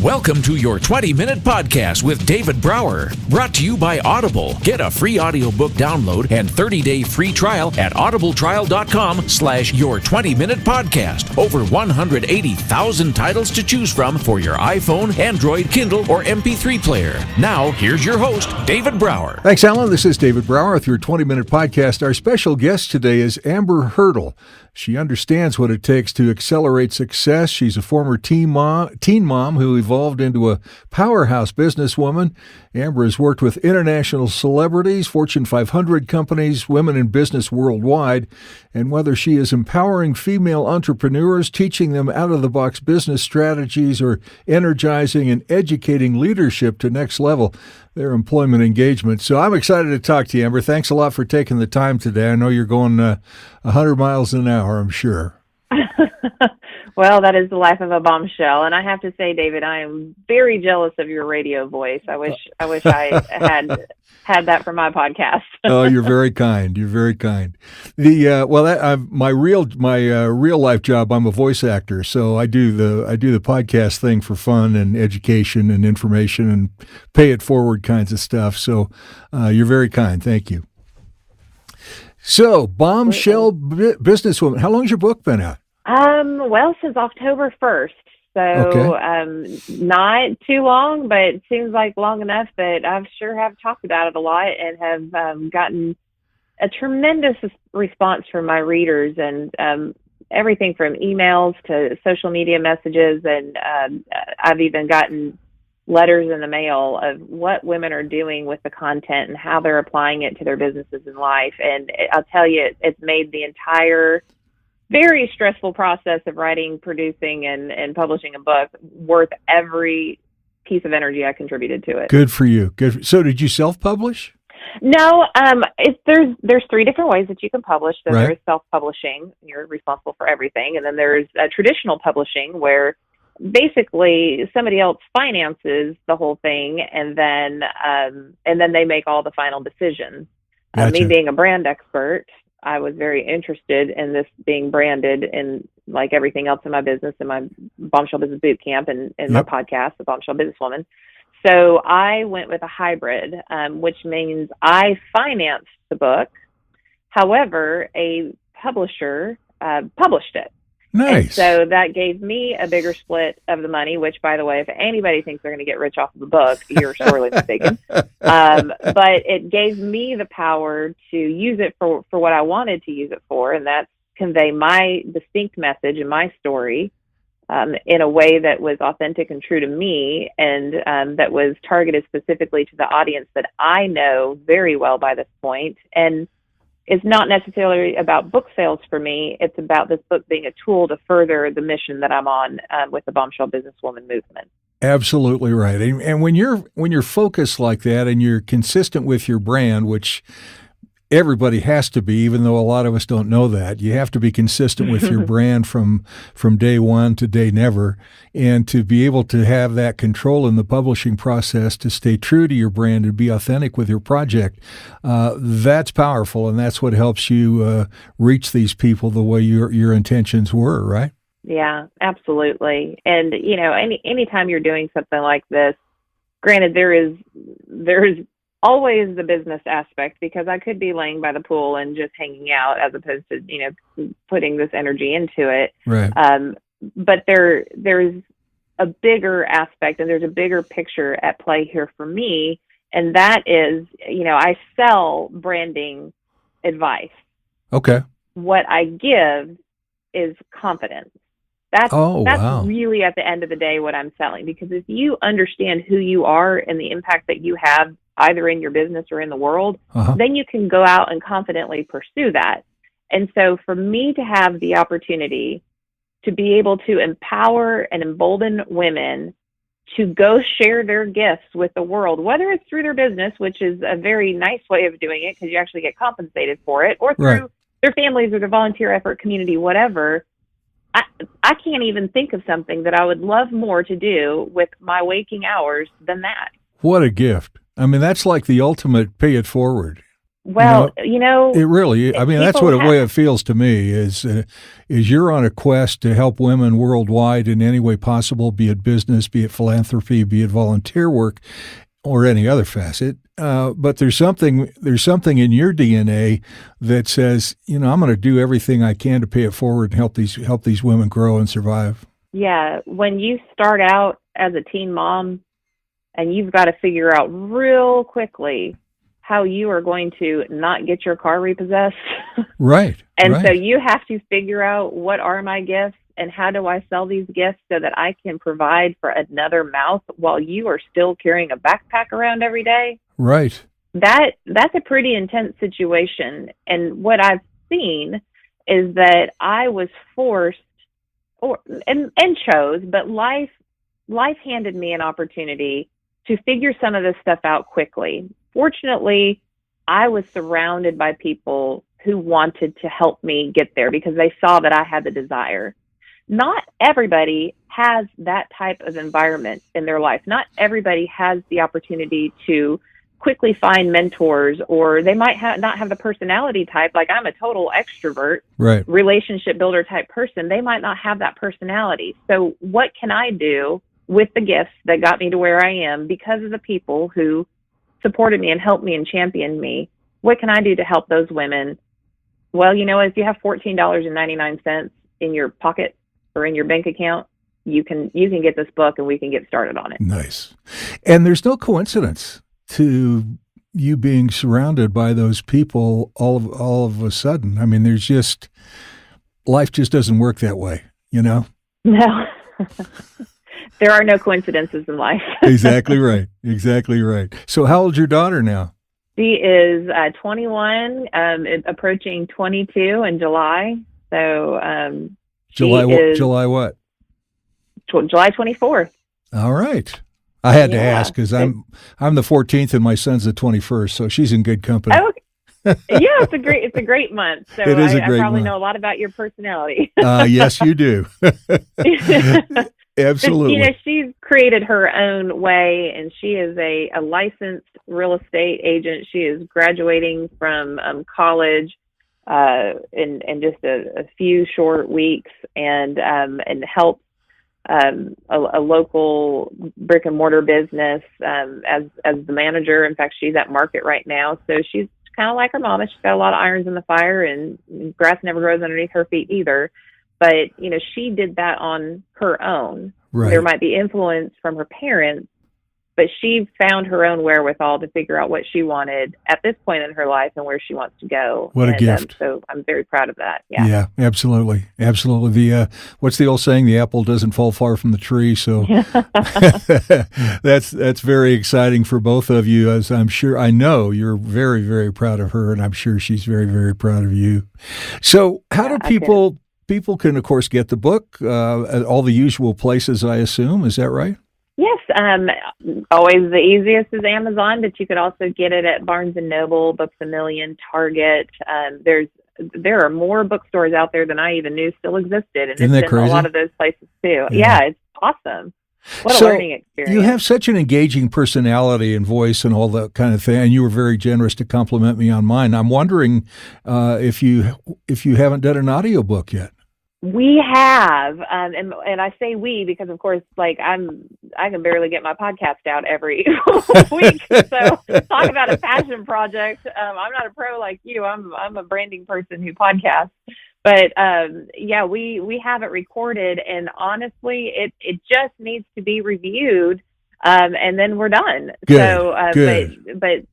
Welcome to your 20-minute podcast with David Brower, brought to you by Audible. Get a free audiobook download and 30-day free trial at audibletrial.com/your20-minute podcast. Over 180,000 titles to choose from for your iPhone, Android, Kindle, or MP3 player. Now, here's your host, David Brower. Thanks, Allan. This is David Brower with your 20-minute podcast. Our special guest today is Amber Hurdle. She understands what it takes to accelerate success. She's a former teen mom who evolved into a powerhouse businesswoman. Amber has worked with international celebrities, Fortune 500 companies, women in business worldwide. And whether she is empowering female entrepreneurs, teaching them out-of-the-box business strategies, or energizing and educating leadership to next level, their employment engagement. So I'm excited to talk to you, Amber. Thanks a lot for taking the time today. I know you're going 100 miles an hour, I'm sure. Well, that is the life of a bombshell. And I have to say, David, I am very jealous of your radio voice. I wish I had that for my podcast. Oh, you're very kind. You're very kind. My real life job, I'm a voice actor, so I do the podcast thing for fun and education and information and pay it forward kinds of stuff. So you're very kind. Thank you. So, Bombshell businesswoman. How long's your book been out? Well, since October 1st. So, okay. Not too long, but it seems like long enough that I sure have talked about it a lot and have gotten a tremendous response from my readers, and everything from emails to social media messages. And I've even gotten letters in the mail of what women are doing with the content and how they're applying it to their businesses and life. And I'll tell you, it's made the entire very stressful process of writing, producing, and publishing a book worth every piece of energy I contributed to it. Good for you. So did you self-publish? No, there's three different ways that you can publish. So Right. There's self-publishing, you're responsible for everything. And then there's traditional publishing, where basically somebody else finances the whole thing, and then they make all the final decisions. Gotcha. Me being a brand expert, I was very interested in this being branded, and like everything else in my business, in my Bombshell Business Boot Camp and my podcast, The Bombshell Businesswoman. So I went with a hybrid, which means I financed the book. However, a publisher published it. Nice. And so that gave me a bigger split of the money, which, by the way, if anybody thinks they're going to get rich off of the book, you're sorely mistaken. But it gave me the power to use it for what I wanted to use it for, and that's convey my distinct message and my story in a way that was authentic and true to me, and that was targeted specifically to the audience that I know very well by this point. And it's not necessarily about book sales for me. It's about this book being a tool to further the mission that I'm on with the Bombshell Businesswoman movement. Absolutely right. And when you're focused like that and you're consistent with your brand, which everybody has to be, even though a lot of us don't know that, you have to be consistent with your brand from day one to day never. And to be able to have that control in the publishing process, to stay true to your brand and be authentic with your project, that's powerful. And that's what helps you reach these people the way your intentions were, right? Yeah, absolutely. And, anytime you're doing something like this, granted, there's always the business aspect, because I could be laying by the pool and just hanging out as opposed to, putting this energy into it. Right. But there's a bigger aspect, and there's a bigger picture at play here for me. And that is, I sell branding advice. Okay. What I give is confidence. That's wow. Really at the end of the day what I'm selling, because if you understand who you are and the impact that you have either in your business or in the world, then you can go out and confidently pursue that. And so for me to have the opportunity to be able to empower and embolden women to go share their gifts with the world, whether it's through their business, which is a very nice way of doing it because you actually get compensated for it, or through their families or their volunteer effort, community, whatever. I can't even think of something that I would love more to do with my waking hours than that. What a gift. I mean, that's like the ultimate pay it forward. Well, it really, I mean, that's what the way it feels to me is you're on a quest to help women worldwide in any way possible, be it business, be it philanthropy, be it volunteer work, or any other facet. But there's something in your DNA that says, I'm going to do everything I can to pay it forward and help these women grow and survive. Yeah. When you start out as a teen mom and you've got to figure out real quickly how you are going to not get your car repossessed. Right. And so you have to figure out, what are my gifts and how do I sell these gifts so that I can provide for another mouth while you are still carrying a backpack around every day? Right. That's a pretty intense situation. And what I've seen is that I was forced and chose, but life handed me an opportunity to figure some of this stuff out quickly. Fortunately, I was surrounded by people who wanted to help me get there because they saw that I had the desire. Not everybody has that type of environment in their life. Not everybody has the opportunity to quickly find mentors, or they might not have the personality type. Like, I'm a total extrovert, right, relationship builder type person. They might not have that personality. So what can I do with the gifts that got me to where I am because of the people who supported me and helped me and championed me? What can I do to help those women? Well, if you have $14.99 in your pocket or in your bank account, you can get this book and we can get started on it. Nice. And there's no coincidence to you being surrounded by those people all of a sudden. I mean, life just doesn't work that way, No. There are no coincidences in life. Exactly right. Exactly right. So how old's your daughter now? She is 21, approaching 22 in July. So July what? July 24th. All right. I had to ask because I'm the 14th and my son's the 21st, so she's in good company. Oh, okay. Yeah, it's a great month. So it is a great I probably month. Know a lot about your personality. Yes, you do. Absolutely. She's created her own way, and she is a licensed real estate agent. She is graduating from college in just a few short weeks, and helps a local brick and mortar business as the manager. In fact, she's at market right now, so she's kind of like her mama. She's got a lot of irons in the fire, and grass never grows underneath her feet either. But, she did that on her own. Right. There might be influence from her parents, but she found her own wherewithal to figure out what she wanted at this point in her life and where she wants to go. What a gift. So I'm very proud of that. Yeah. Yeah, absolutely. Absolutely. What's the old saying? The apple doesn't fall far from the tree. So that's very exciting for both of you, as I know you're very, very proud of her, and I'm sure she's very, very proud of you. So how do people can, of course, get the book at all the usual places, I assume. Is that right? Yes. Always the easiest is Amazon, but you could also get it at Barnes & Noble, Books A Million, Target. There are more bookstores out there than I even knew still existed. And Isn't that crazy? A lot of those places too. Yeah, it's awesome. What a learning experience. You have such an engaging personality and voice and all that kind of thing, and you were very generous to compliment me on mine. I'm wondering if you haven't done an audiobook yet. We have, and I say we because, of course, I can barely get my podcast out every week. So talk about a passion project. I'm not a pro like you. I'm a branding person who podcasts. But we have it recorded, and honestly, it just needs to be reviewed, and then we're done. Good. So, Good. but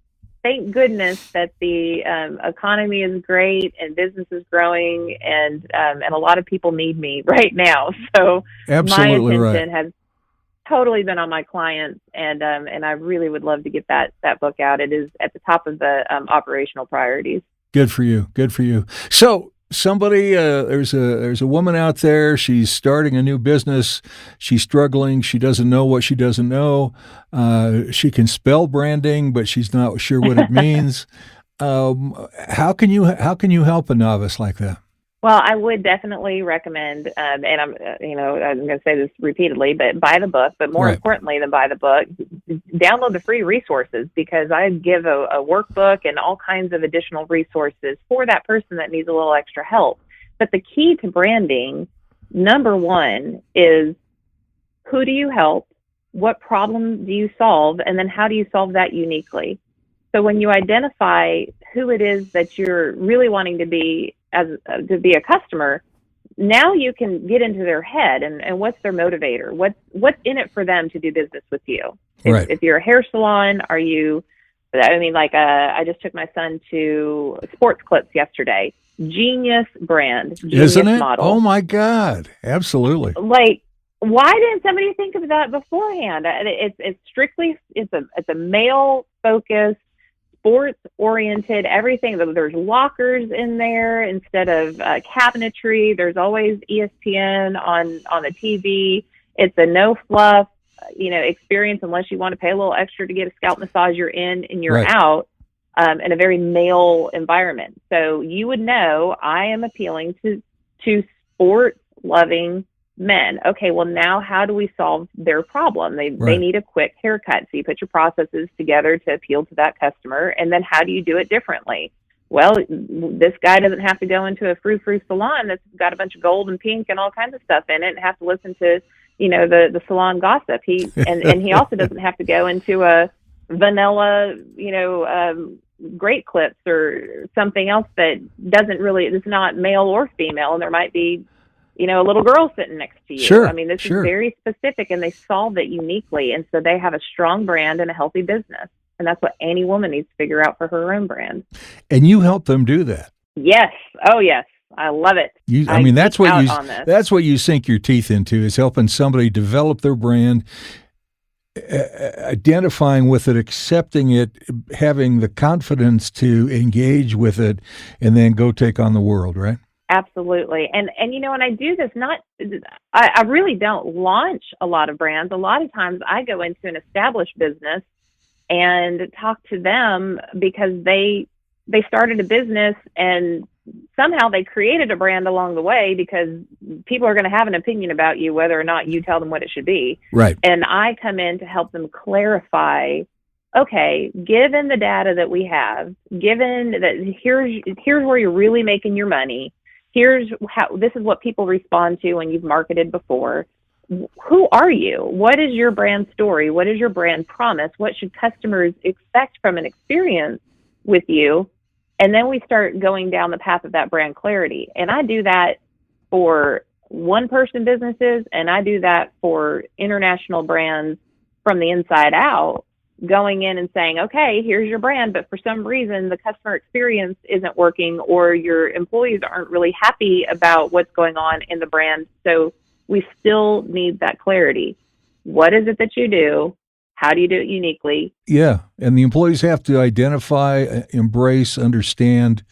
thank goodness that the economy is great and business is growing, and a lot of people need me right now. So absolutely my attention has totally been on my clients, and I really would love to get that book out. It is at the top of the operational priorities. Good for you. Good for you. So somebody, there's a woman out there. She's starting a new business. She's struggling. She doesn't know what she doesn't know. She can spell branding, but she's not sure what it means. How can you help a novice like that? Well, I would definitely recommend, and I'm going to say this repeatedly, but buy the book. But more importantly than buy the book, download the free resources, because I give a workbook and all kinds of additional resources for that person that needs a little extra help. But the key to branding, number one, is who do you help? What problem do you solve? And then how do you solve that uniquely? So when you identify who it is that you're really wanting to be a customer, now you can get into their head and what's their motivator? What's in it for them to do business with you? Right. If you're a hair salon, I just took my son to Sports Clips yesterday. Genius brand, genius Isn't it? model. Oh my God. Absolutely. Like, why didn't somebody think of that beforehand? It's strictly, it's a male focused, sports oriented, everything. There's lockers in there instead of cabinetry. There's always ESPN on the TV. It's a no fluff, experience, unless you want to pay a little extra to get a scalp massage. You're in and you're Right. out, in a very male environment. So you would know I am appealing to sports loving men. Okay, well, now how do we solve their problem? They need a quick haircut. So you put your processes together to appeal to that customer. And then how do you do it differently? Well, this guy doesn't have to go into a frou-frou salon that's got a bunch of gold and pink and all kinds of stuff in it and have to listen to, the salon gossip. He also doesn't have to go into a vanilla, great clips or something else that it's not male or female. And there might be a little girl sitting next to you. Sure, I mean, this sure. is very specific, and they solve it uniquely. And so they have a strong brand and a healthy business. And that's what any woman needs to figure out for her own brand. And you help them do that. Yes. Oh, yes. I love it. That's what you sink your teeth into, is helping somebody develop their brand, identifying with it, accepting it, having the confidence to engage with it, and then go take on the world, right? Absolutely. And I do this, I really don't launch a lot of brands. A lot of times I go into an established business and talk to them because they started a business and somehow they created a brand along the way, because people are going to have an opinion about you, whether or not you tell them what it should be. Right. And I come in to help them clarify, okay, given the data that we have, given that here's where you're really making your money. This is what people respond to when you've marketed before. Who are you? What is your brand story? What is your brand promise? What should customers expect from an experience with you? And then we start going down the path of that brand clarity. And I do that for one-person businesses, and I do that for international brands from the inside out, going in and saying, okay, here's your brand, but for some reason the customer experience isn't working, or your employees aren't really happy about what's going on in the brand. So we still need that clarity. What is it that you do? How do you do it uniquely? Yeah, and the employees have to identify, embrace, understand,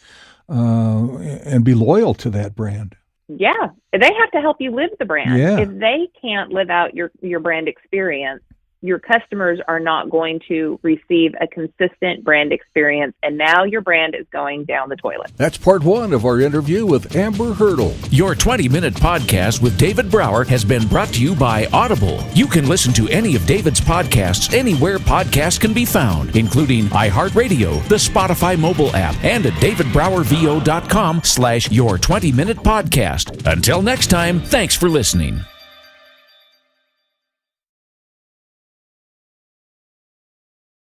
and be loyal to that brand. Yeah, they have to help you live the brand. Yeah. If they can't live out your brand experience, your customers are not going to receive a consistent brand experience, and now your brand is going down the toilet. That's part one of our interview with Amber Hurdle. Your 20-minute podcast with David Brower has been brought to you by Audible. You can listen to any of David's podcasts anywhere podcasts can be found, including iHeartRadio, the Spotify mobile app, and at davidbrowervo.com/your20-minute podcast. Until next time, thanks for listening.